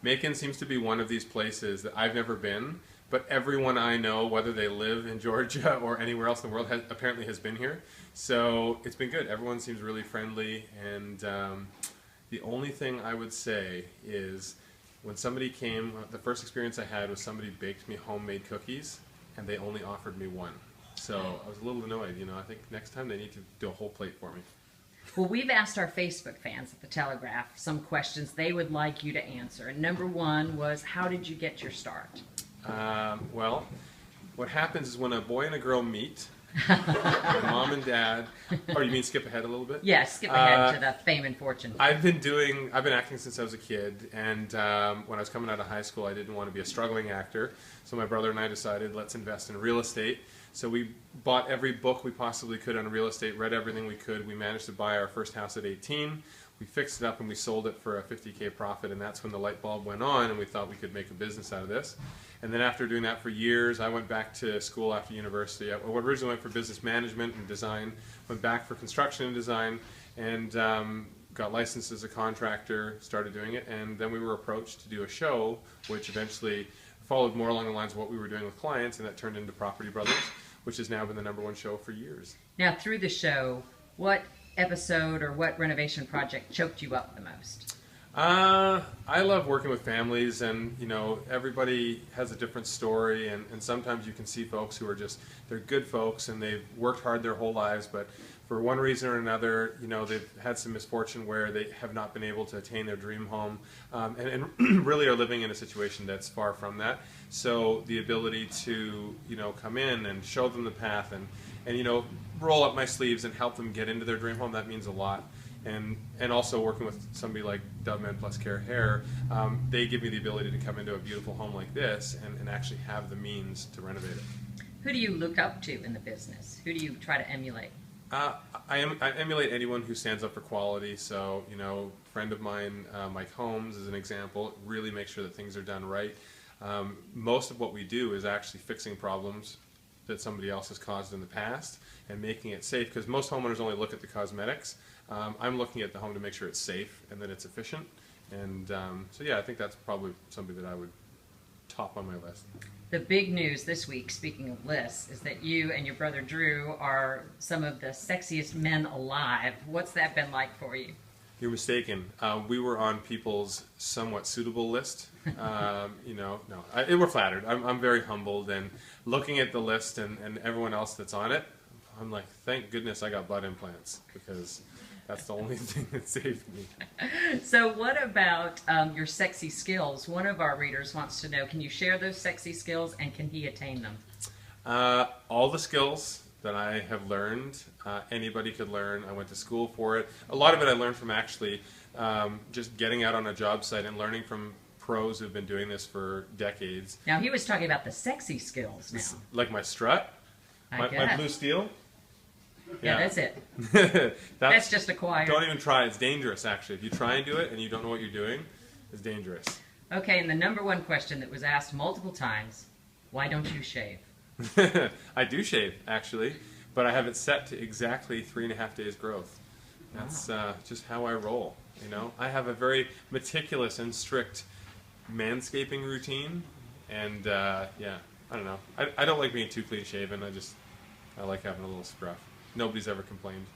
Macon seems to be one of these places that I've never been, but everyone I know, whether they live in Georgia or anywhere else in the world, apparently has been here. So it's been good. Everyone seems really friendly, and the only thing I would say is when somebody came, the first experience I had was somebody baked me homemade cookies, and they only offered me one. So I was a little annoyed. I think next time they need to do a whole plate for me. Well, we've asked our Facebook fans at the Telegraph some questions they would like you to answer. And number one was, how did you get your start? Well, what happens is when a boy and a girl meet, their mom and dad. Oh, you mean skip ahead a little bit? Yes, skip ahead to the fame and fortune. I've been acting since I was a kid, and when I was coming out of high school, I didn't want to be a struggling actor. So my brother and I decided, let's invest in real estate. So we bought every book we possibly could on real estate, read everything we could. We managed to buy our first house at 18. We fixed it up and we sold it for a $50K profit, and that's when the light bulb went on and we thought we could make a business out of this. And then after doing that for years, I went back to school after university. I originally went for business management and design, went back for construction and design, and got licensed as a contractor, started doing it, and then we were approached to do a show, which eventually followed more along the lines of what we were doing with clients, and that turned into Property Brothers, which has now been the #1 show for years. Now, through the show, what episode or what renovation project choked you up the most? I love working with families, and everybody has a different story, and sometimes you can see folks who are they're good folks and they've worked hard their whole lives, but for one reason or another, they've had some misfortune where they have not been able to attain their dream home, and really are living in a situation that's far from that. So the ability to come in and show them the path and roll up my sleeves and help them get into their dream home, that means a lot. And also working with somebody like Dove Men Plus Care Hair, they give me the ability to come into a beautiful home like this and actually have the means to renovate it. Who do you look up to in the business? Who do you try to emulate? I emulate anyone who stands up for quality. So, a friend of mine, Mike Holmes, is an example. Really make sure that things are done right. Most of what we do is actually fixing problems that somebody else has caused in the past and making it safe, because most homeowners only look at the cosmetics. I'm looking at the home to make sure it's safe and that it's efficient. And so yeah, I think that's probably something that I would top on my list. The big news this week, speaking of lists, is that you and your brother Drew are some of the sexiest men alive. What's that been like for you? You're mistaken. We were on people's somewhat suitable list. We're flattered. I'm very humbled, and looking at the list and everyone else that's on it, I'm like, thank goodness I got butt implants, because that's the only thing that saved me. So what about your sexy skills? One of our readers wants to know, can you share those sexy skills, and can he attain them? All the skills that I have learned, anybody could learn. I went to school for it. A lot of it I learned from actually just getting out on a job site and learning from pros who've been doing this for decades. Now, he was talking about the sexy skills now. Like my strut, my blue steel. Yeah, that's it. That's just acquired. Don't even try. It's dangerous, actually. If you try and do it and you don't know what you're doing, it's dangerous. Okay, and the #1 question that was asked multiple times, why don't you shave? I do shave, actually, but I have it set to exactly 3.5 days growth. That's just how I roll. I have a very meticulous and strict manscaping routine, and yeah, I don't know. I don't like being too clean shaven. I like having a little scruff. Nobody's ever complained.